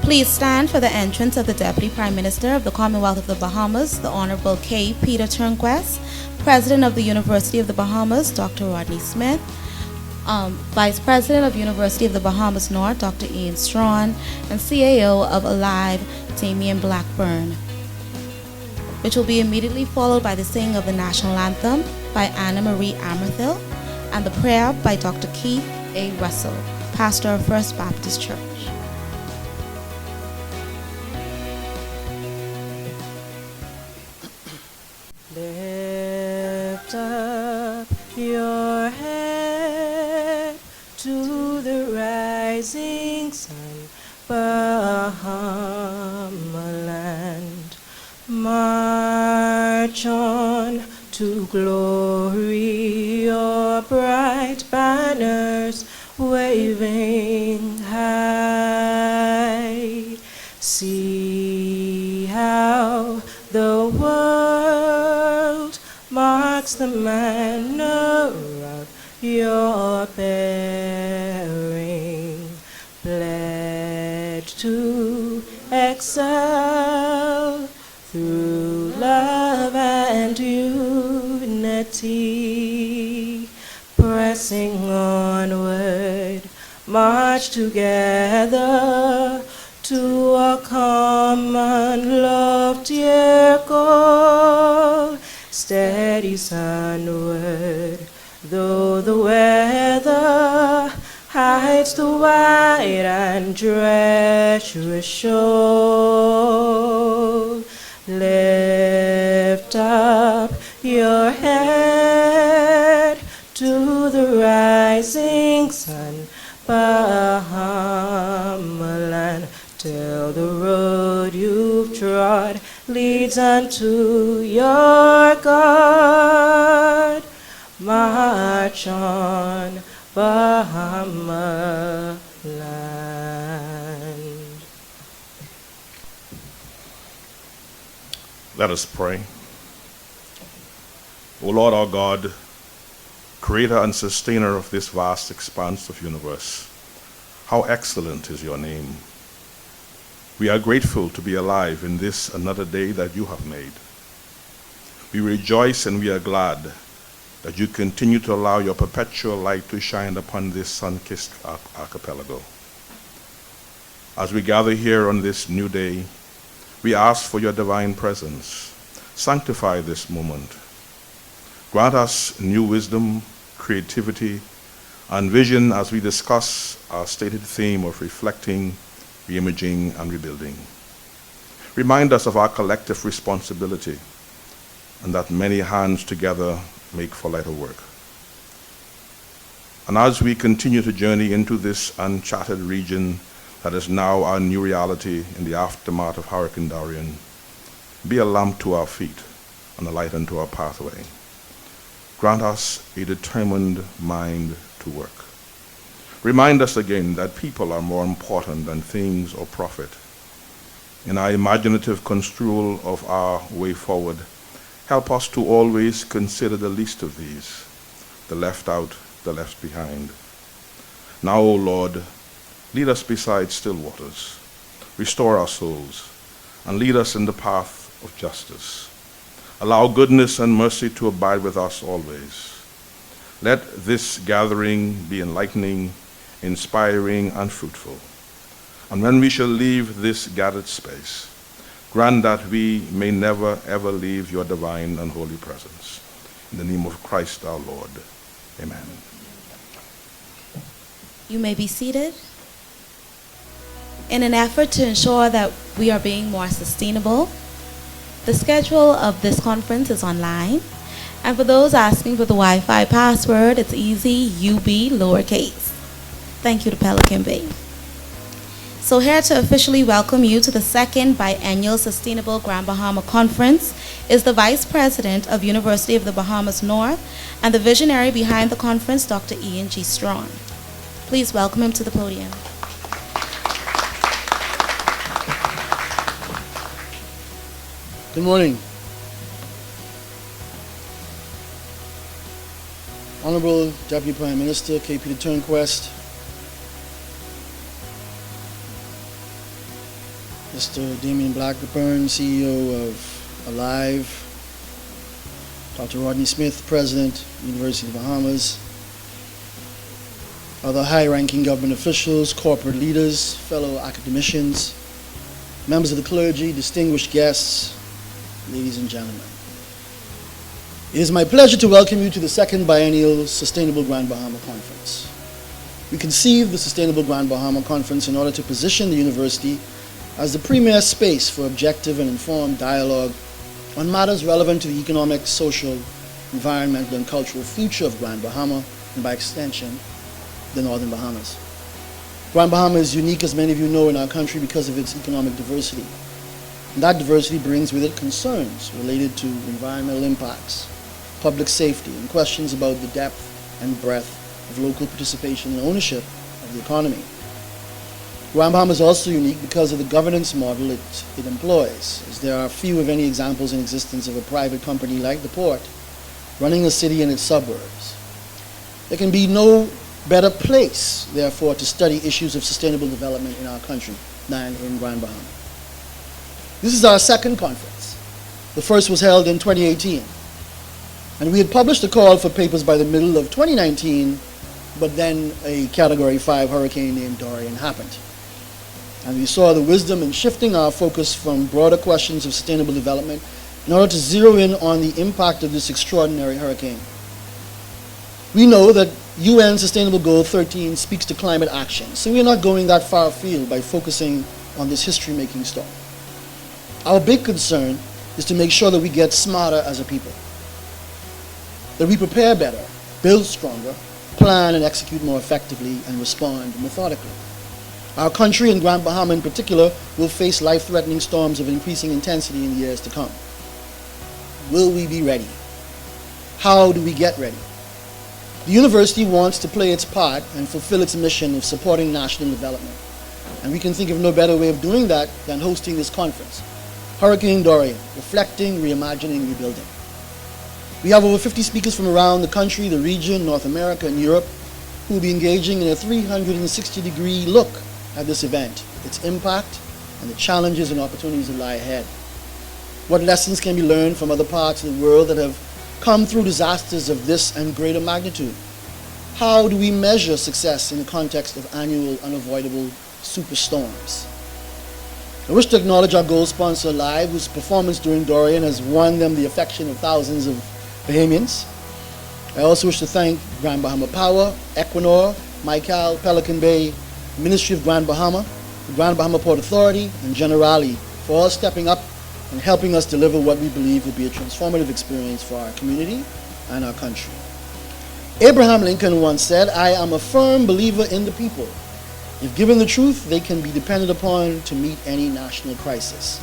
Please stand for the entrance of the Deputy Prime Minister of the Commonwealth of the Bahamas, the Honorable K. Peter Turnquest, President of the University of the Bahamas, Dr. Rodney Smith, Vice President of University of the Bahamas North, Dr. Ian Strawn, and CAO of Alive, Damian Blackburn, which will be immediately followed by the singing of the National Anthem by Anna Marie Amerthil and the prayer by Dr. Keith A. Russell, pastor of First Baptist Church. Lift up your head to the rising sun, Bahamaland. March on to glory, your bright banners waving high. See how the world marks the manner of your bearing, pledged to excel through love and unity, pressing onward, march together to a common loftier goal, steady sunward, though the weather hides the wide and treacherous shore. Lift up your head to the rising sun, Bahamaland, till the road you've trod leads unto your God. March on, Bahamaland. Let us pray. O Lord our God, creator and sustainer of this vast expanse of universe, how excellent is your name. We are grateful to be alive in this another day that you have made. We rejoice and we are glad that you continue to allow your perpetual light to shine upon this sun-kissed archipelago. As we gather here on this new day, we ask for your divine presence. Sanctify this moment. Grant us new wisdom, creativity, and vision as we discuss our stated theme of reflecting, reimaging, and rebuilding. Remind us of our collective responsibility and that many hands together make for lighter work. And as we continue to journey into this uncharted region that is now our new reality in the aftermath of Hurricane Dorian, be a lamp to our feet and a light unto our pathway. Grant us a determined mind to work. Remind us again that people are more important than things or profit. In our imaginative construal of our way forward, help us to always consider the least of these, the left out, the left behind. Now, O Lord, lead us beside still waters, restore our souls, and lead us in the path of justice. Allow goodness and mercy to abide with us always. Let this gathering be enlightening, inspiring, and fruitful. And when we shall leave this gathered space, grant that we may never ever leave your divine and holy presence. In the name of Christ our Lord. Amen. You may be seated. In an effort to ensure that we are being more sustainable, the schedule of this conference is online. And for those asking for the Wi-Fi password, it's easy, UB lowercase. Thank you to Pelican Bay. So here to officially welcome you to the second biennial Sustainable Grand Bahama Conference is the Vice President of University of the Bahamas North and the visionary behind the conference, Dr. Ian G. Strawn. Please welcome him to the podium. Good morning. Honorable Deputy Prime Minister K. Peter Turnquest, Mr. Damian Blackburn, CEO of Alive, Dr. Rodney Smith, President, University of the Bahamas, other high-ranking government officials, corporate leaders, fellow academicians, members of the clergy, distinguished guests, ladies and gentlemen. It is my pleasure to welcome you to the second biennial Sustainable Grand Bahama Conference. We conceived the Sustainable Grand Bahama Conference in order to position the university as the premier space for objective and informed dialogue on matters relevant to the economic, social, environmental, and cultural future of Grand Bahama, and by extension, the Northern Bahamas. Grand Bahama is unique, as many of you know, in our country because of its economic diversity. And that diversity brings with it concerns related to environmental impacts, public safety, and questions about the depth and breadth of local participation and ownership of the economy. Grand Bahama is also unique because of the governance model it employs, as there are few, if any, examples in existence of a private company like the port running a city and its suburbs. There can be no better place, therefore, to study issues of sustainable development in our country than in Grand Bahama. This is our second conference. The first was held in 2018. And we had published a call for papers by the middle of 2019, but then a Category 5 hurricane named Dorian happened. And we saw the wisdom in shifting our focus from broader questions of sustainable development in order to zero in on the impact of this extraordinary hurricane. We know that UN Sustainable Goal 13 speaks to climate action, so we're not going that far afield by focusing on this history-making storm. Our big concern is to make sure that we get smarter as a people, that we prepare better, build stronger, plan and execute more effectively, and respond methodically. Our country, and Grand Bahama in particular, will face life-threatening storms of increasing intensity in the years to come. Will we be ready? How do we get ready? The university wants to play its part and fulfill its mission of supporting national development. And we can think of no better way of doing that than hosting this conference, Hurricane Dorian, Reflecting, Reimagining, Rebuilding. We have over 50 speakers from around the country, the region, North America, and Europe, who will be engaging in a 360-degree look at this event, its impact, and the challenges and opportunities that lie ahead. What lessons can be learned from other parts of the world that have come through disasters of this and greater magnitude? How do we measure success in the context of annual unavoidable superstorms? I wish to acknowledge our gold sponsor, Alive, whose performance during Dorian has won them the affection of thousands of Bahamians. I also wish to thank Grand Bahama Power, Equinor, Mical, Pelican Bay, Ministry of Grand Bahama, the Grand Bahama Port Authority, and Generali for all stepping up and helping us deliver what we believe will be a transformative experience for our community and our country. Abraham Lincoln once said, "I am a firm believer in the people. If given the truth, they can be depended upon to meet any national crisis.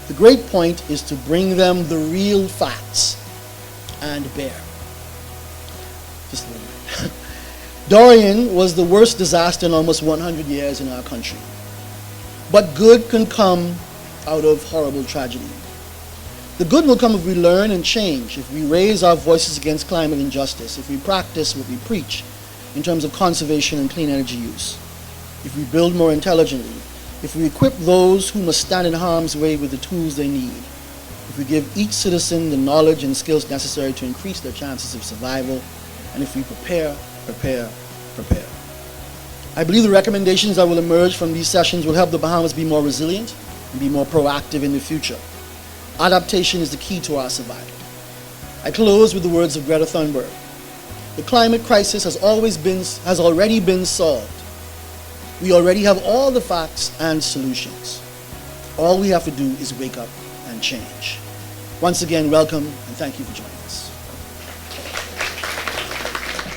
The great point is to bring them the real facts and bear." Just a little bit. Dorian was the worst disaster in almost 100 years in our country. But good can come out of horrible tragedy. The good will come if we learn and change, if we raise our voices against climate injustice, if we practice what we preach in terms of conservation and clean energy use, if we build more intelligently, if we equip those who must stand in harm's way with the tools they need, if we give each citizen the knowledge and skills necessary to increase their chances of survival, and if we prepare. I believe the recommendations that will emerge from these sessions will help the Bahamas be more resilient and be more proactive in the future. Adaptation is the key to our survival. I close with the words of Greta Thunberg. The climate crisis has already been solved. We already have all the facts and solutions. All we have to do is wake up and change. Once again, welcome and thank you for joining us.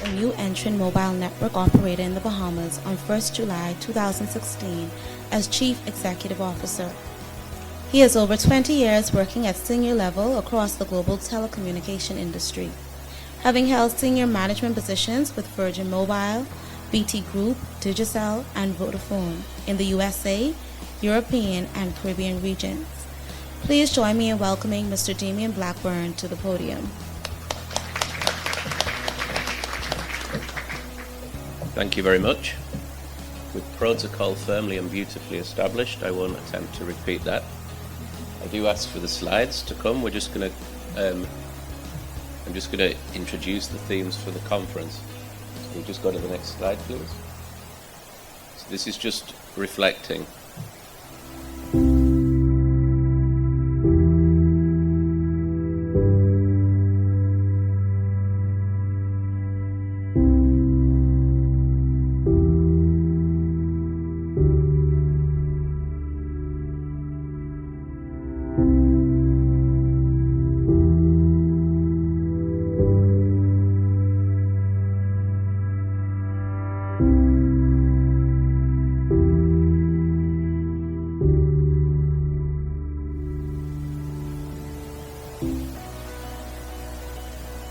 A new entrant mobile network operator in the Bahamas on 1st July 2016 as Chief Executive Officer. He has over 20 years working at senior level across the global telecommunication industry, having held senior management positions with Virgin Mobile, BT Group, Digicel, and Vodafone in the USA, European, and Caribbean regions. Please join me in welcoming Mr. Damian Blackburn to the podium. Thank you very much. with protocol firmly and beautifully established. I won't attempt to repeat that. I do ask for the slides to come. I'm just going to introduce the themes for the conference. So we'll just go to the next slide, please. So this is just reflecting.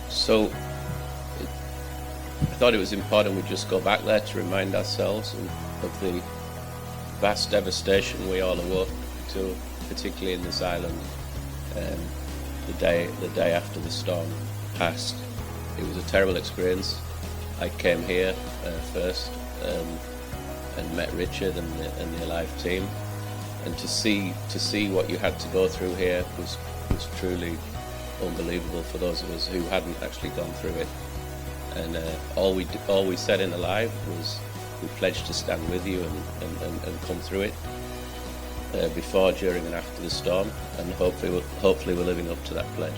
So I thought it was important we just go back there to remind ourselves of the vast devastation we all awoke to, particularly in this island, the day after the storm passed. It was a terrible experience. I came here first and met Richard and the Alive team, and to see what you had to go through here was truly unbelievable for those of us who hadn't actually gone through it. And all we said in Alive was we pledged to stand with you and come through it before, during and after the storm, and hopefully we're living up to that pledge.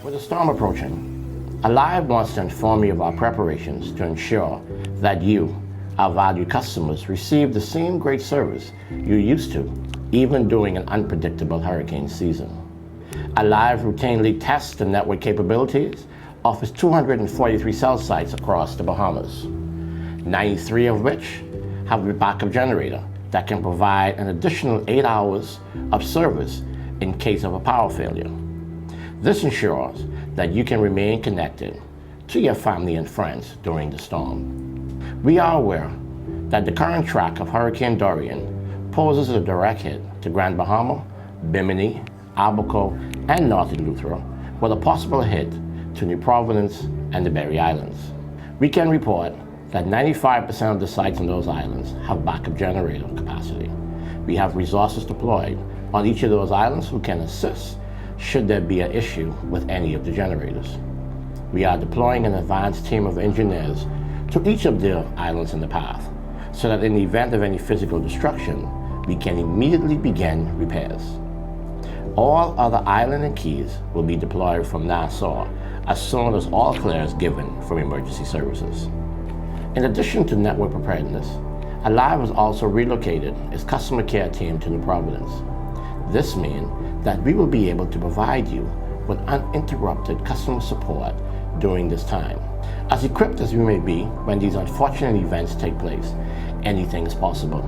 With the storm approaching, Alive wants to inform you of our preparations to ensure that you, our valued customers, receive the same great service you're used to, even during an unpredictable hurricane season. Alive routinely tests the network capabilities of its 243 cell sites across the Bahamas, 93 of which have a backup generator that can provide an additional 8 hours of service in case of a power failure. This ensures that you can remain connected to your family and friends during the storm. We are aware that the current track of Hurricane Dorian poses a direct hit to Grand Bahama, Bimini, Abaco, and Northern Luther, with a possible hit to New Providence and the Berry Islands. We can report that 95% of the sites on those islands have backup generator capacity. We have resources deployed on each of those islands who can assist should there be an issue with any of the generators. We are deploying an advanced team of engineers to each of the islands in the path, so that in the event of any physical destruction, we can immediately begin repairs. All other island and keys will be deployed from Nassau as soon as all clear is given from emergency services. In addition to network preparedness, Alive has also relocated its customer care team to New Providence. This means that we will be able to provide you with uninterrupted customer support during this time. As equipped as we may be when these unfortunate events take place, anything is possible,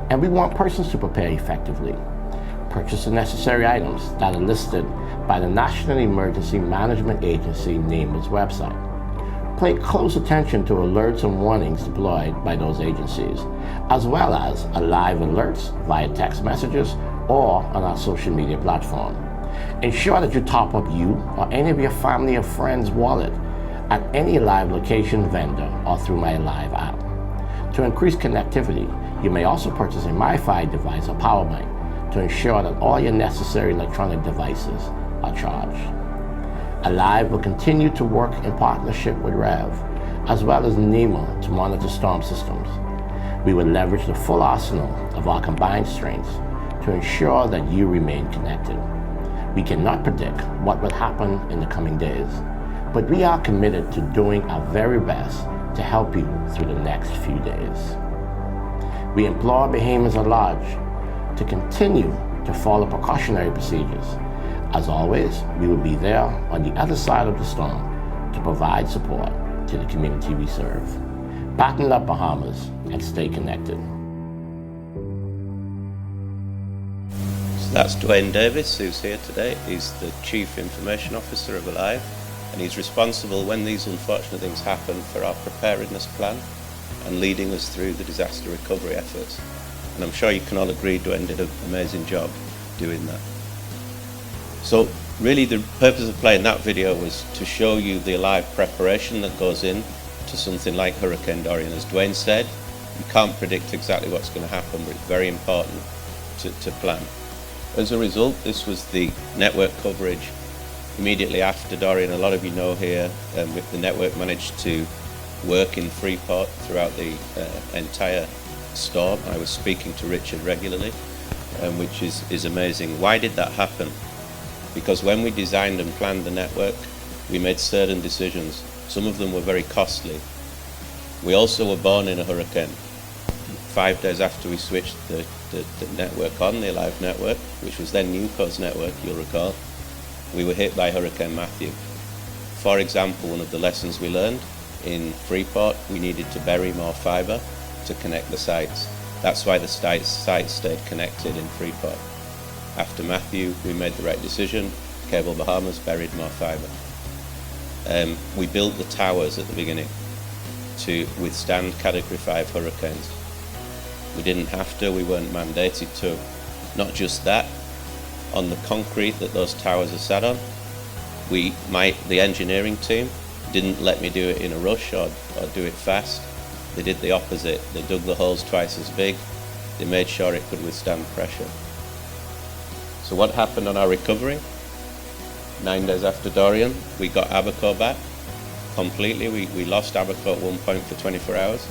and we want persons to prepare effectively. Purchase the necessary items that are listed by the National Emergency Management Agency NEMA's website. Pay close attention to alerts and warnings deployed by those agencies, as well as Alive alerts via text messages or on our social media platform. Ensure that you top up you or any of your family or friends' wallet at any Alive location vendor or through my Alive app. To increase connectivity, you may also purchase a MiFi device or power bank to ensure that all your necessary electronic devices are charged. Alive will continue to work in partnership with REV, as well as NEMA, to monitor storm systems. We will leverage the full arsenal of our combined strengths to ensure that you remain connected. We cannot predict what will happen in the coming days, but we are committed to doing our very best to help you through the next few days. We implore Bahamians at large to continue to follow precautionary procedures. As always, we will be there on the other side of the storm to provide support to the community we serve. Batten up, Bahamas, and stay connected. So that's Dwayne Davis, who's here today. He's the Chief Information Officer of Alive, and he's responsible when these unfortunate things happen for our preparedness plan and leading us through the disaster recovery efforts. And I'm sure you can all agree Dwayne did an amazing job doing that. So really the purpose of playing that video was to show you the Alive preparation that goes in to something like Hurricane Dorian. As Dwayne said, You can't predict exactly what's going to happen, but it's very important to plan. As a result, this was the network coverage immediately after Dorian. A lot of you know here, the network managed to work in Freeport throughout the entire storm. I was speaking to Richard regularly, which is amazing. Why did that happen? Because when we designed and planned the network, we made certain decisions. Some of them were very costly. We also were born in a hurricane. 5 days after we switched the network on, the Alive network, which was then Newco's network, you'll recall, we were hit by Hurricane Matthew. For example, one of the lessons we learned in Freeport, we needed to bury more fibre to connect the sites. That's why the sites stayed connected in Freeport. After Matthew, we made the right decision. Cable Bahamas buried more fibre. We built the towers at the beginning to withstand Category 5 hurricanes. We didn't have to, we weren't mandated to. Not just that, on the concrete that those towers are sat on, the engineering team didn't let me do it in a rush or do it fast. They did the opposite. They dug the holes twice as big. They made sure it could withstand pressure. So what happened on our recovery? 9 days after Dorian, we got Abaco back completely. We lost Abaco at one point for 24 hours,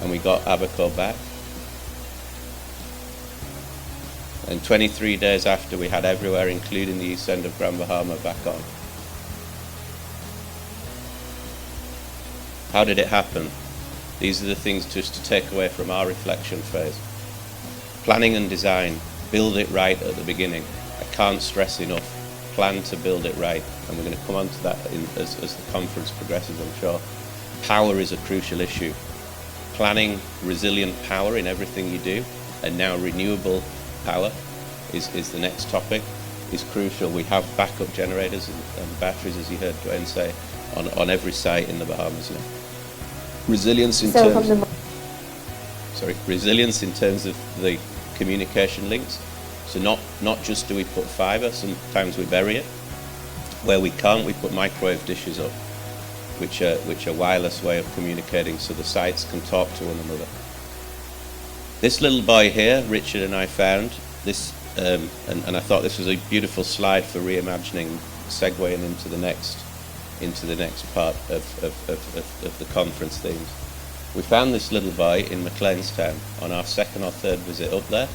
and we got Abaco back. And 23 days after, we had everywhere, including the east end of Grand Bahama, back on. How did it happen? These are the things just to take away from our reflection phase. Planning and design. Build it right at the beginning. I can't stress enough. Plan to build it right. And we're going to come on to that as the conference progresses, I'm sure. Power is a crucial issue. Planning resilient power in everything you do, and now renewable power is the next topic, is crucial. We have backup generators and batteries, as you heard Dwayne say, on every site in the Bahamas now. Resilience in resilience in terms of the communication links. So not just do we put fibre, sometimes we bury it. Where we can't, we put microwave dishes up, which are wireless way of communicating, so the sites can talk to one another. This little boy here, Richard and I found this, and I thought this was a beautiful slide for reimagining, segueing into the next part of the conference themes. We found this little boy in McLeanstown on our second or third visit up there.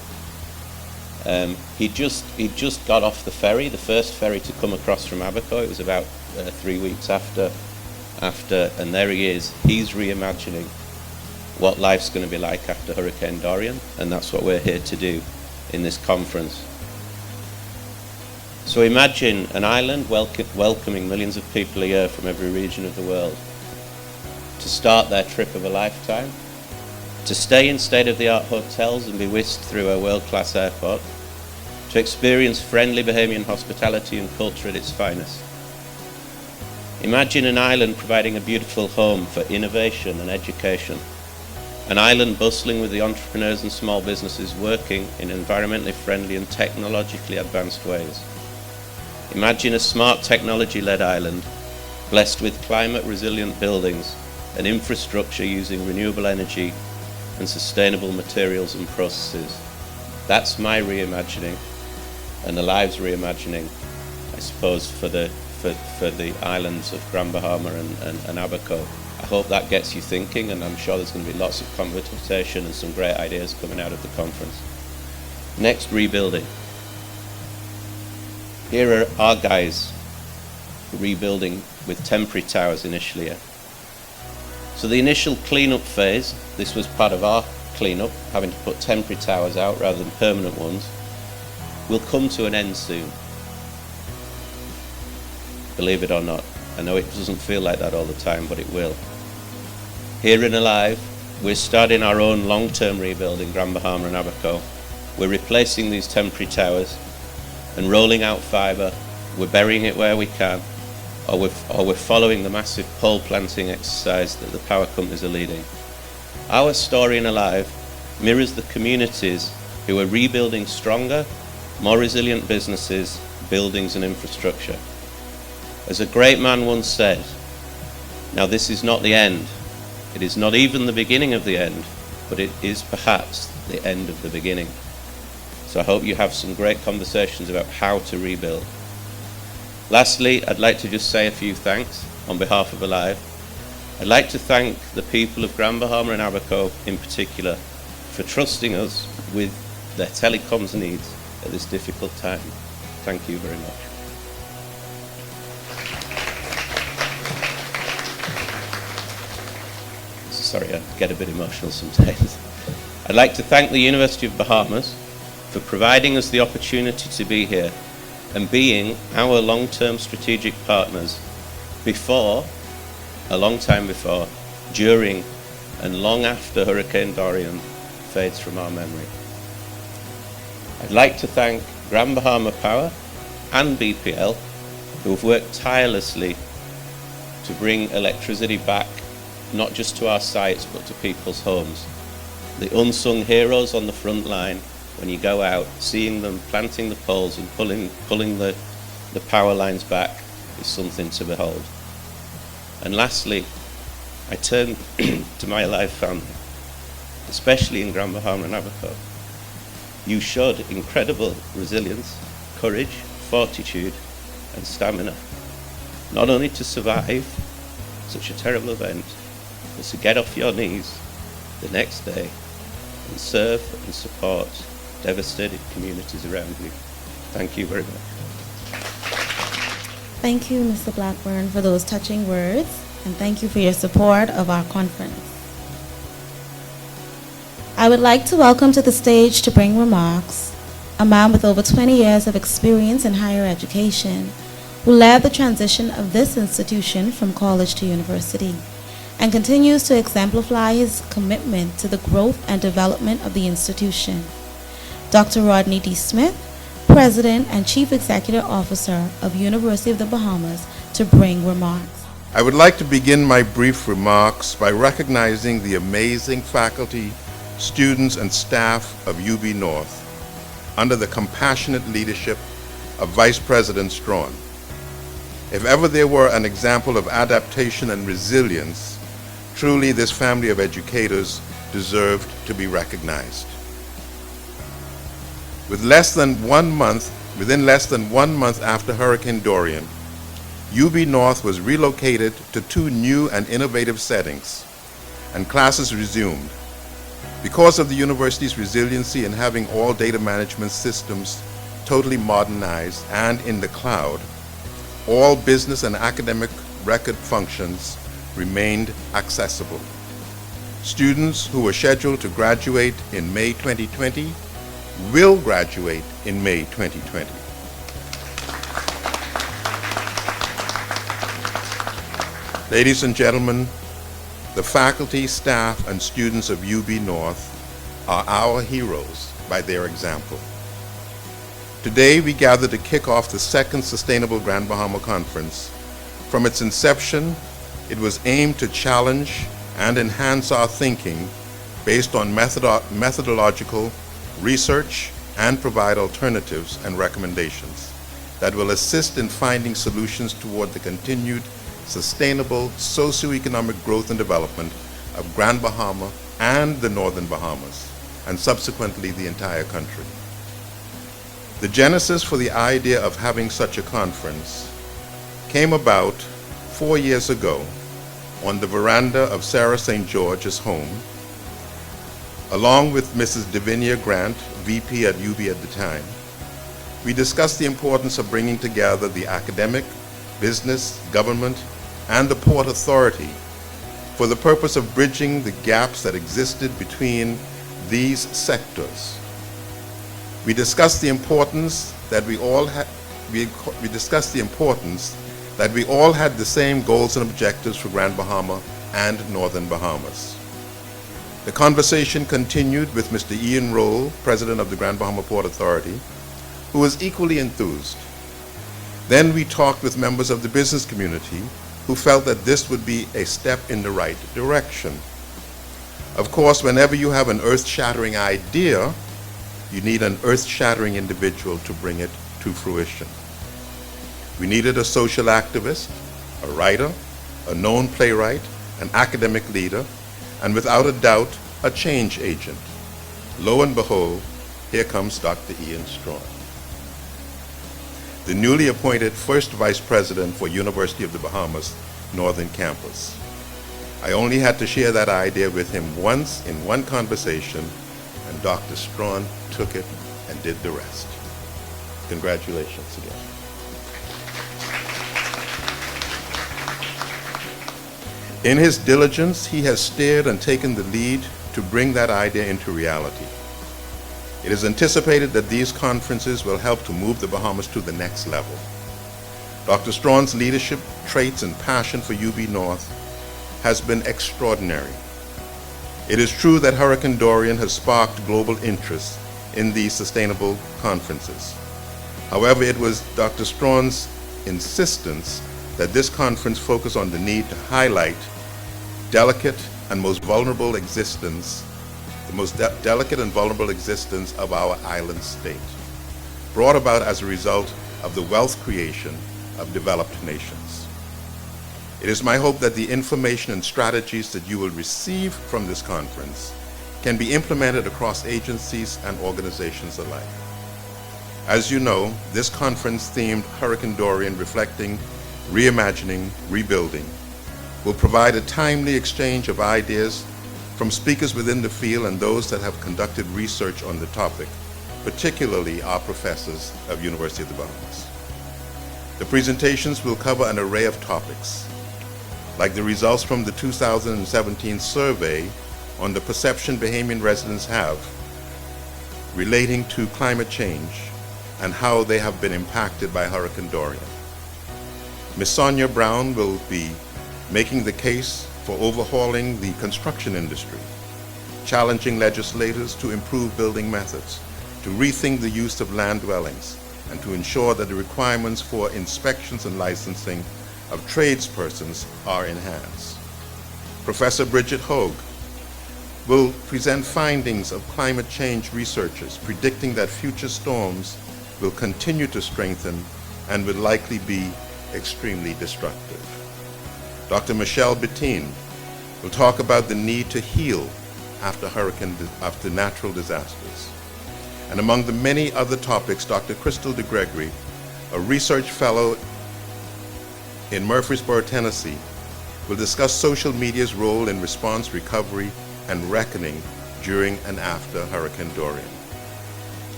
He'd just got off the ferry, the first ferry to come across from Abaco. It was about 3 weeks after, and there he is. He's reimagining what life's going to be like after Hurricane Dorian, and that's what we're here to do in this conference. So imagine an island welcoming millions of people a year from every region of the world to start their trip of a lifetime, to stay in state-of-the-art hotels and be whisked through a world-class airport, to experience friendly Bahamian hospitality and culture at its finest. Imagine an island providing a beautiful home for innovation and education, an island bustling with the entrepreneurs and small businesses working in environmentally friendly and technologically advanced ways. Imagine a smart technology-led island blessed with climate-resilient buildings and infrastructure using renewable energy and sustainable materials and processes. That's my reimagining, and Alive's reimagining, I suppose, for the islands of Grand Bahama and Abaco. I hope that gets you thinking, and I'm sure there's going to be lots of conversation and some great ideas coming out of the conference. Next, rebuilding. Here are our guys rebuilding with temporary towers initially. So the initial cleanup phase, this was part of our cleanup, having to put temporary towers out rather than permanent ones, will come to an end soon. Believe it or not. I know it doesn't feel like that all the time, but it will. Here in Alive, we're starting our own long-term rebuild in Grand Bahama and Abaco. We're replacing these temporary towers and rolling out fibre. We're burying it where we can, or we're following the massive pole planting exercise that the power companies are leading. Our story in Alive mirrors the communities who are rebuilding stronger, more resilient businesses, buildings and infrastructure. As a great man once said, now this is not the end. It is not even the beginning of the end. but it is perhaps the end of the beginning. So I hope you have some great conversations about how to rebuild. Lastly, I'd like to just say a few thanks on behalf of Alive. I'd like to thank the people of Grand Bahama and Abaco in particular for trusting us with their telecoms needs at this difficult time. Thank you very much. Sorry, I get a bit emotional sometimes. I'd like to thank the University of Bahamas for providing us the opportunity to be here and being our long-term strategic partners before, a long time before, during, and long after Hurricane Dorian fades from our memory. I'd like to thank Grand Bahama Power and BPL, who have worked tirelessly to bring electricity back, not just to our sites, but to people's homes. The unsung heroes on the front line, when you go out, seeing them planting the poles and pulling the power lines back is something to behold. And lastly, I turn to my Alive family, especially in Grand Bahama and Abaco. You showed incredible resilience, courage, fortitude, and stamina, not only to survive such a terrible event, but to get off your knees the next day and serve and support devastated communities around you. Thank you very much. Thank you, Mr. Blackburn, for those touching words, and thank you for your support of our conference. I would like to welcome to the stage to bring remarks a man with over 20 years of experience in higher education, who led the transition of this institution from college to university, and continues to exemplify his commitment to the growth and development of the institution. Dr. Rodney D. Smith, President and Chief Executive Officer of University of the Bahamas, to bring remarks. I would like to begin my brief remarks by recognizing the amazing faculty, students, and staff of UB North under the compassionate leadership of Vice President Strawn. If ever there were an example of adaptation and resilience, truly this family of educators deserved to be recognized. Within less than 1 month after Hurricane Dorian, UB North was relocated to 2 new and innovative settings, and classes resumed. Because of the university's resiliency in having all data management systems totally modernized and in the cloud, all business and academic record functions remained accessible. Students who were scheduled to graduate in May 2020 will graduate in May 2020. Ladies and gentlemen, the faculty, staff, and students of UB North are our heroes by their example. Today, we gather to kick off the 2nd Sustainable Grand Bahama Conference. From its inception, it was aimed to challenge and enhance our thinking based on methodological research and provide alternatives and recommendations that will assist in finding solutions toward the continued sustainable socioeconomic growth and development of Grand Bahama and the Northern Bahamas, and subsequently the entire country. The genesis for the idea of having such a conference came about 4 years ago on the veranda of Sarah St. George's home, along with Mrs. Davinia Grant, VP at UB at the time. We discussed the importance of bringing together the academic, business, government, and the Port Authority for the purpose of bridging the gaps that existed between these sectors. We discussed the importance that we all had the same goals and objectives for Grand Bahama and Northern Bahamas. The conversation continued with Mr. Ian Roll, President of the Grand Bahama Port Authority, who was equally enthused. Then we talked with members of the business community who felt that this would be a step in the right direction. Of course, whenever you have an earth-shattering idea, you need an earth-shattering individual to bring it to fruition. We needed a social activist, a writer, a known playwright, an academic leader, and without a doubt, a change agent. Lo and behold, here comes Dr. Ian Strawn, the newly appointed first Vice President for University of the Bahamas Northern Campus. I only had to share that idea with him once in one conversation, and Dr. Strawn took it and did the rest. Congratulations again. In his diligence, he has steered and taken the lead to bring that idea into reality. It is anticipated that these conferences will help to move the Bahamas to the next level. Dr. Strawn's leadership traits and passion for UB North has been extraordinary. It is true that Hurricane Dorian has sparked global interest in these sustainable conferences. However, it was Dr. Strawn's insistence that this conference focus on the need to highlight delicate and most vulnerable existence, the most delicate and vulnerable existence of our island state, brought about as a result of the wealth creation of developed nations. It is my hope that the information and strategies that you will receive from this conference can be implemented across agencies and organizations alike. As you know, this conference themed Hurricane Dorian, reflecting, reimagining, rebuilding, will provide a timely exchange of ideas from speakers within the field and those that have conducted research on the topic, particularly our professors of University of the Bahamas. The presentations will cover an array of topics, like the results from the 2017 survey on the perception Bahamian residents have relating to climate change and how they have been impacted by Hurricane Dorian. Ms. Sonia Brown will be making the case for overhauling the construction industry, challenging legislators to improve building methods, to rethink the use of land dwellings, and to ensure that the requirements for inspections and licensing of tradespersons are enhanced. Professor Bridget Hogue will present findings of climate change researchers predicting that future storms will continue to strengthen and will likely be extremely destructive. Dr. Michelle Bettine will talk about the need to heal after natural disasters. And among the many other topics, Dr. Crystal DeGregory, a research fellow in Murfreesboro, Tennessee, will discuss social media's role in response, recovery, and reckoning during and after Hurricane Dorian.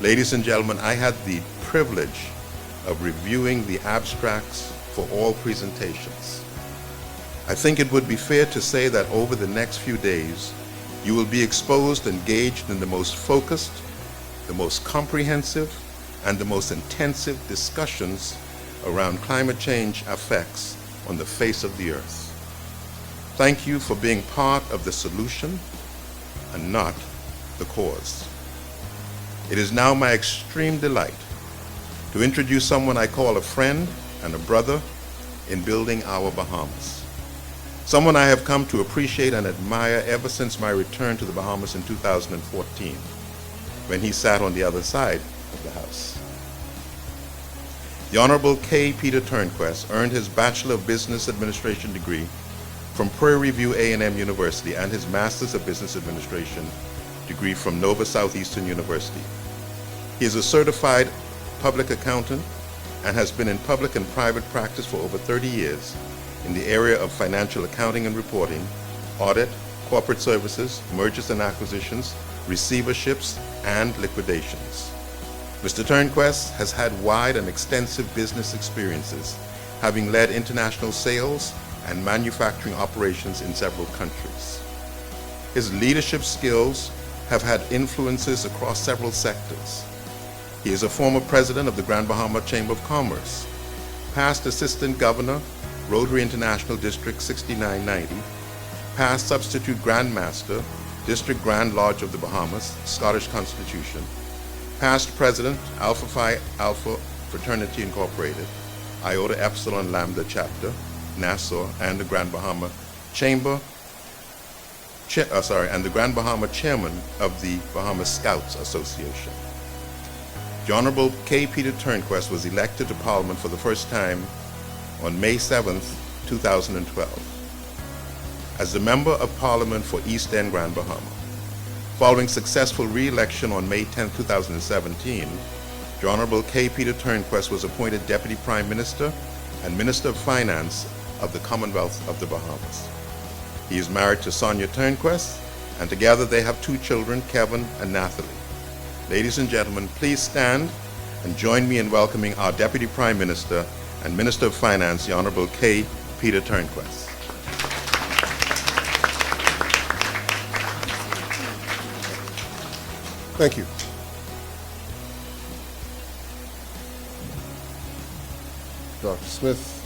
Ladies and gentlemen, I had the privilege of reviewing the abstracts for all presentations. I think it would be fair to say that over the next few days, you will be exposed and engaged in the most focused, the most comprehensive, and the most intensive discussions around climate change effects on the face of the earth. Thank you for being part of the solution and not the cause. It is now my extreme delight to introduce someone I call a friend and a brother in building our Bahamas. Someone I have come to appreciate and admire ever since my return to the Bahamas in 2014, when he sat on the other side of the house. The Honorable K. Peter Turnquest earned his Bachelor of Business Administration degree from Prairie View A&M University and his Master's of Business Administration degree from Nova Southeastern University. He is a certified public accountant and has been in public and private practice for over 30 years in the area of financial accounting and reporting, audit, corporate services, mergers and acquisitions, receiverships, and liquidations. Mr. Turnquest has had wide and extensive business experiences, having led international sales and manufacturing operations in several countries. His leadership skills have had influences across several sectors. He is a former president of the Grand Bahama Chamber of Commerce, past assistant governor, Rotary International District 6990, past substitute Grand Master, District Grand Lodge of the Bahamas, Scottish Constitution, past president, Alpha Phi Alpha Fraternity Incorporated, Iota Epsilon Lambda Chapter, Nassau, and the Grand Bahama Chamber, and the Grand Bahama Chairman of the Bahamas Scouts Association. The Honorable K. Peter Turnquest was elected to Parliament for the first time on May 7, 2012. As the Member of Parliament for East End Grand Bahama, Following successful re-election on May 10, 2017, the Honorable K. Peter Turnquest was appointed Deputy Prime Minister and Minister of Finance of the Commonwealth of the Bahamas. He is married to Sonia Turnquest, and together they have 2 children, Kevin and Nathalie. Ladies and gentlemen, please stand and join me in welcoming our Deputy Prime Minister and Minister of Finance, the Honorable K. Peter Turnquest. Thank you. Dr. Smith,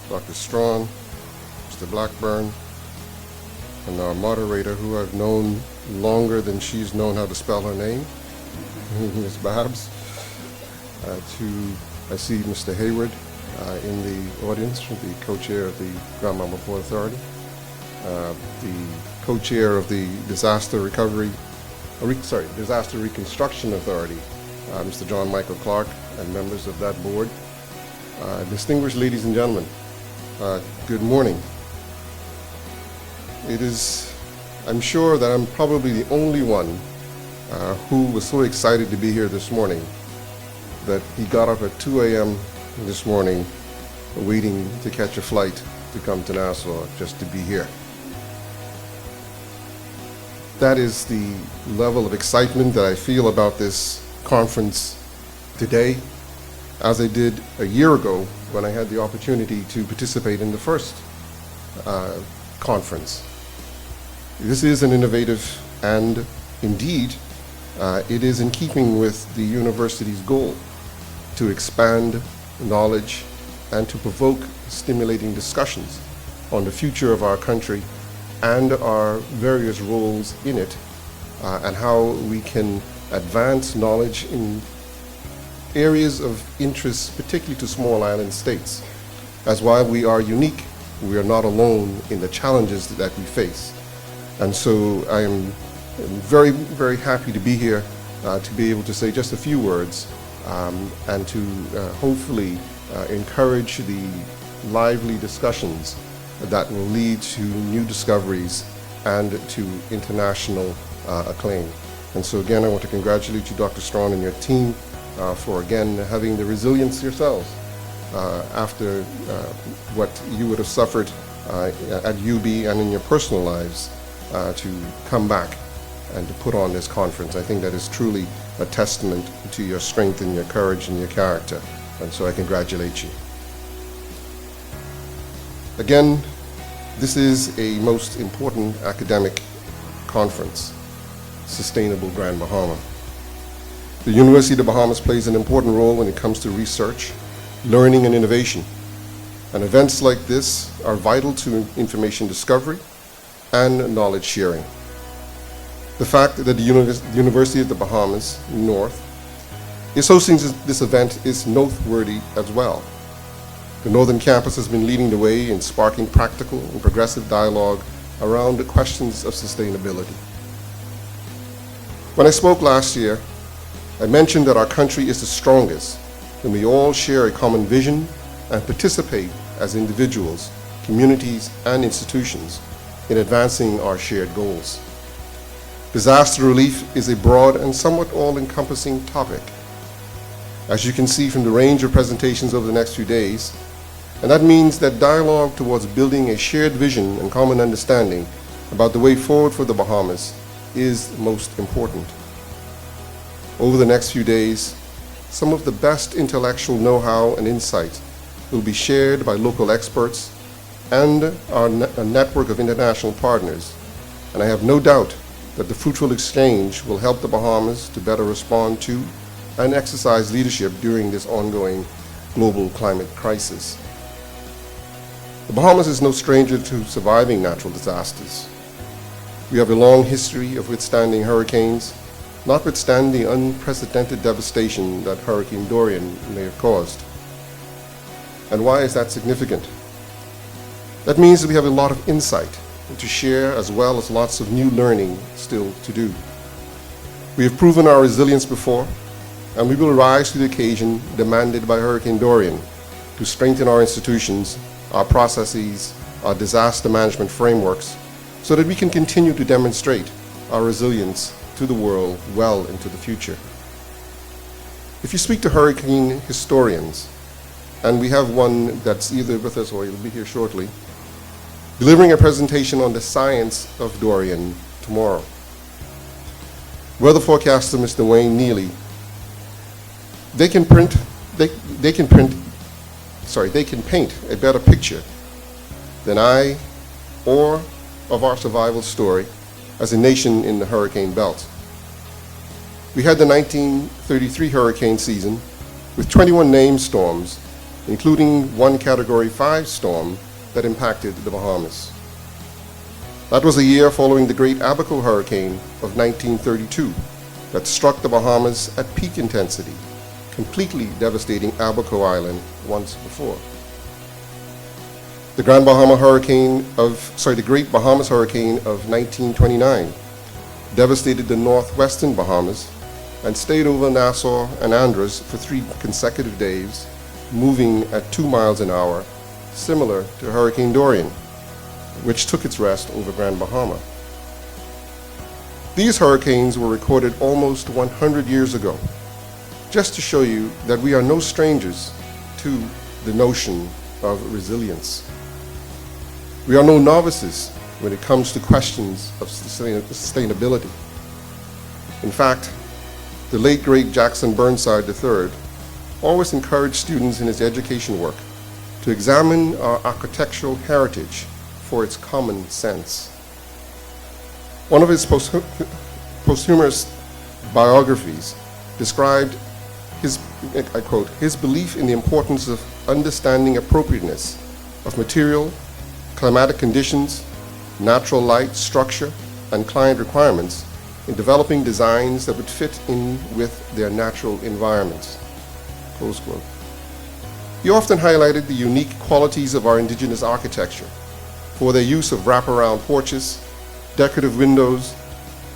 Dr. Strong, Mr. Blackburn, and our moderator, who I've known longer than she's known how to spell her name, Ms. Babs. I see Mr. Hayward in the audience, the co-chair of the Grand Bahama Port Authority, the co-chair of the Disaster Reconstruction Authority, Mr. John Michael Clark, and members of that board. Distinguished ladies and gentlemen, good morning. I'm sure that I'm probably the only one who was so excited to be here this morning that he got up at 2 a.m. this morning waiting to catch a flight to come to Nassau just to be here. That is the level of excitement that I feel about this conference today, as I did a year ago when I had the opportunity to participate in the first conference. This is an innovative, and indeed, it is in keeping with the university's goal to expand knowledge and to provoke stimulating discussions on the future of our country and our various roles in it, and how we can advance knowledge in areas of interest, particularly to small island states. As while we are unique, we are not alone in the challenges that we face. And so I am very, very happy to be here, to be able to say just a few words, and to hopefully encourage the lively discussions that will lead to new discoveries and to international acclaim. And so again, I want to congratulate you, Dr. Strong, and your team for again having the resilience yourselves after what you would have suffered at UB and in your personal lives to come back and to put on this conference. I think that is truly a testament to your strength and your courage and your character. And so I congratulate you. Again, this is a most important academic conference, Sustainable Grand Bahama. The University of the Bahamas plays an important role when it comes to research, learning, and innovation. And events like this are vital to information discovery and knowledge sharing. The fact that the University of the Bahamas North is hosting this event is noteworthy as well. The Northern Campus has been leading the way in sparking practical and progressive dialogue around the questions of sustainability. When I spoke last year, I mentioned that our country is the strongest when we all share a common vision and participate as individuals, communities, and institutions in advancing our shared goals. Disaster relief is a broad and somewhat all-encompassing topic, as you can see from the range of presentations over the next few days, and that means that dialogue towards building a shared vision and common understanding about the way forward for the Bahamas is most important. Over the next few days, some of the best intellectual know-how and insight will be shared by local experts and a network of international partners, and I have no doubt that the fruitful exchange will help the Bahamas to better respond to and exercise leadership during this ongoing global climate crisis. The Bahamas is no stranger to surviving natural disasters. We have a long history of withstanding hurricanes, notwithstanding the unprecedented devastation that Hurricane Dorian may have caused. And why is that significant? That means that we have a lot of insight to share, as well as lots of new learning still to do. We have proven our resilience before, and we will rise to the occasion demanded by Hurricane Dorian to strengthen our institutions, our processes, our disaster management frameworks, so that we can continue to demonstrate our resilience to the world well into the future. If you speak to hurricane historians, and we have one that's either with us or he'll be here shortly, delivering a presentation on the science of Dorian tomorrow. Weather forecaster Mr. Wayne Neely, they can paint a better picture than I or of our survival story as a nation in the hurricane belt. We had the 1933 hurricane season with 21 named storms, including one Category 5 storm that impacted the Bahamas. That was a year following the Great Abaco Hurricane of 1932 that struck the Bahamas at peak intensity, completely devastating Abaco Island once before. The Great Bahamas Hurricane of 1929 devastated the northwestern Bahamas and stayed over Nassau and Andros for 3 consecutive days, moving at 2 miles an hour, similar to Hurricane Dorian, which took its rest over Grand Bahama. These hurricanes were recorded almost 100 years ago, just to show you that we are no strangers to the notion of resilience. We are no novices when it comes to questions of sustainability. In fact, the late great Jackson Burnside III always encouraged students in his education work to examine our architectural heritage for its common sense. One of his posthumous biographies described his, I quote, his belief in the importance of understanding appropriateness of material, climatic conditions, natural light, structure, and client requirements in developing designs that would fit in with their natural environments, close quote. He often highlighted the unique qualities of our indigenous architecture for their use of wraparound porches, decorative windows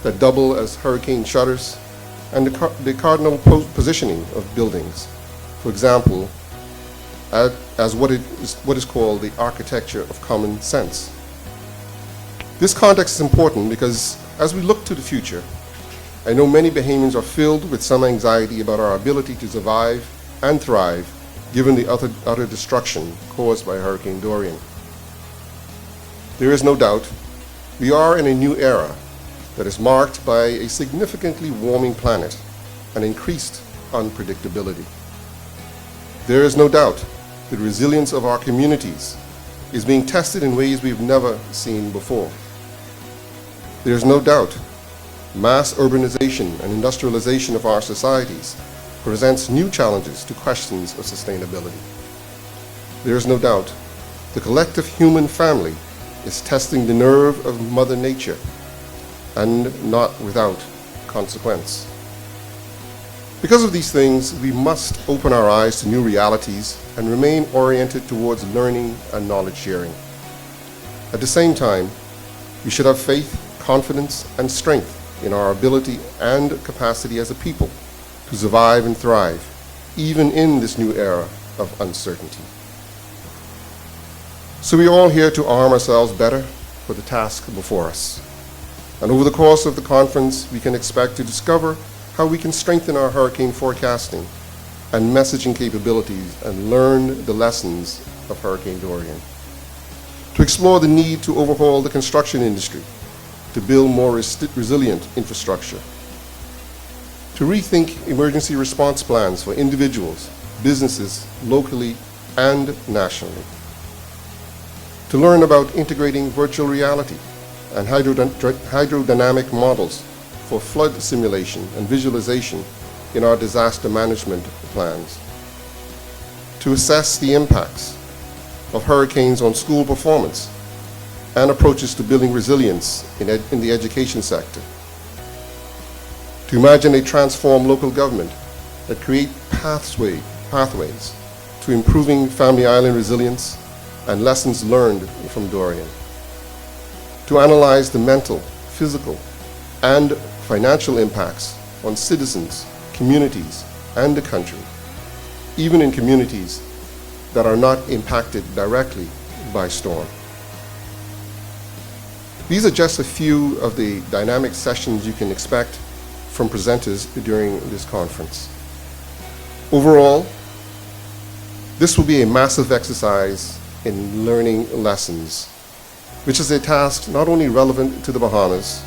that double as hurricane shutters, and the cardinal positioning of buildings. For example, as what is called the architecture of common sense. This context is important because as we look to the future, I know many Bahamians are filled with some anxiety about our ability to survive and thrive given the utter destruction caused by Hurricane Dorian. There is no doubt we are in a new era that is marked by a significantly warming planet and increased unpredictability. There is no doubt the resilience of our communities is being tested in ways we've never seen before. There is no doubt mass urbanization and industrialization of our societies presents new challenges to questions of sustainability. There is no doubt the collective human family is testing the nerve of Mother Nature, and not without consequence. Because of these things, we must open our eyes to new realities and remain oriented towards learning and knowledge sharing. At the same time, we should have faith, confidence, and strength in our ability and capacity as a people to survive and thrive, even in this new era of uncertainty. So we're all here to arm ourselves better for the task before us. And over the course of the conference, we can expect to discover how we can strengthen our hurricane forecasting and messaging capabilities and learn the lessons of Hurricane Dorian. To explore the need to overhaul the construction industry, to build more resilient infrastructure, to rethink emergency response plans for individuals, businesses, locally and nationally, to learn about integrating virtual reality and hydrodynamic models for flood simulation and visualization in our disaster management plans, to assess the impacts of hurricanes on school performance and approaches to building resilience in the education sector, to imagine a transformed local government that create pathways to improving Family Island resilience and lessons learned from Dorian, to analyze the mental, physical, and financial impacts on citizens, communities, and the country, even in communities that are not impacted directly by storm. These are just a few of the dynamic sessions you can expect from presenters during this conference. Overall, this will be a massive exercise in learning lessons, which is a task not only relevant to the Bahamas,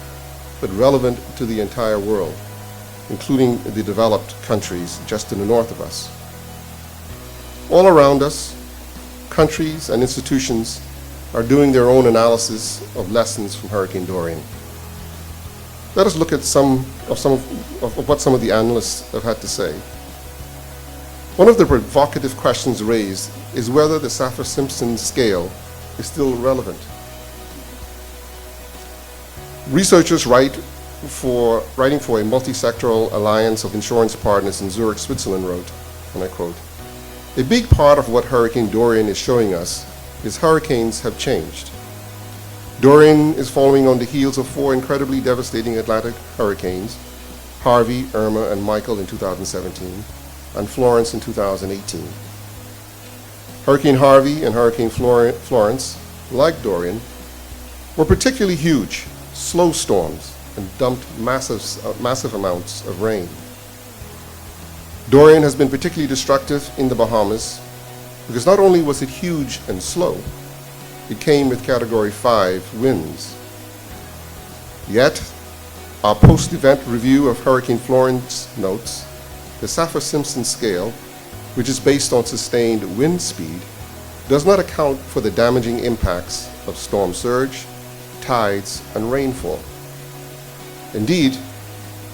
but relevant to the entire world, including the developed countries just to the north of us. All around us, countries and institutions are doing their own analysis of lessons from Hurricane Dorian. Let us look at what some of the analysts have had to say. One of the provocative questions raised is whether the Saffir-Simpson scale is still relevant. Researchers writing for a multi-sectoral alliance of insurance partners in Zurich, Switzerland wrote, and I quote, "A big part of what Hurricane Dorian is showing us is hurricanes have changed. Dorian is following on the heels of 4 incredibly devastating Atlantic hurricanes, Harvey, Irma, and Michael in 2017, and Florence in 2018. Hurricane Harvey and Hurricane Florence, like Dorian, were particularly huge, slow storms and dumped massive amounts of rain. Dorian has been particularly destructive in the Bahamas because not only was it huge and slow, it came with Category 5 winds. Yet, our post-event review of Hurricane Florence notes the Saffir-Simpson scale, which is based on sustained wind speed, does not account for the damaging impacts of storm surge, tides, and rainfall. Indeed,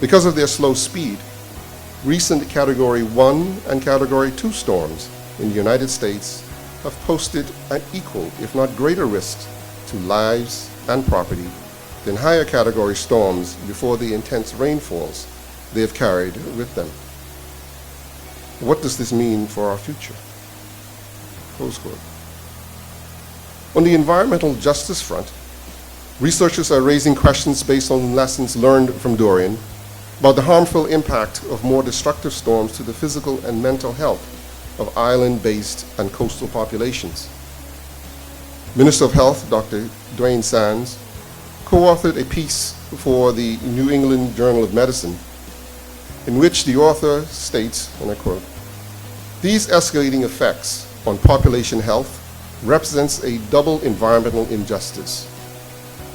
because of their slow speed, recent Category 1 and Category 2 storms in the United States have posted an equal, if not greater risk to lives and property than higher category storms before the intense rainfalls they have carried with them. What does this mean for our future?" Close quote. On the environmental justice front, researchers are raising questions based on lessons learned from Dorian about the harmful impact of more destructive storms to the physical and mental health of island-based and coastal populations. Minister of Health, Dr. Dwayne Sands, co-authored a piece for the New England Journal of Medicine in which the author states, and I quote, "These escalating effects on population health represents a double environmental injustice.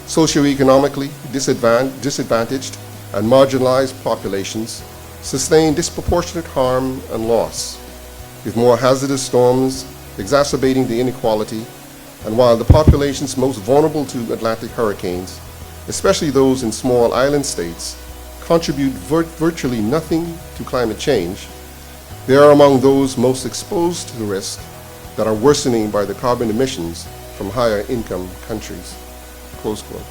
Socioeconomically disadvantaged and marginalized populations sustain disproportionate harm and loss, with more hazardous storms exacerbating the inequality, and while the populations most vulnerable to Atlantic hurricanes, especially those in small island states, contribute virtually nothing to climate change, they are among those most exposed to the risk that are worsening by the carbon emissions from higher income countries." Close quote.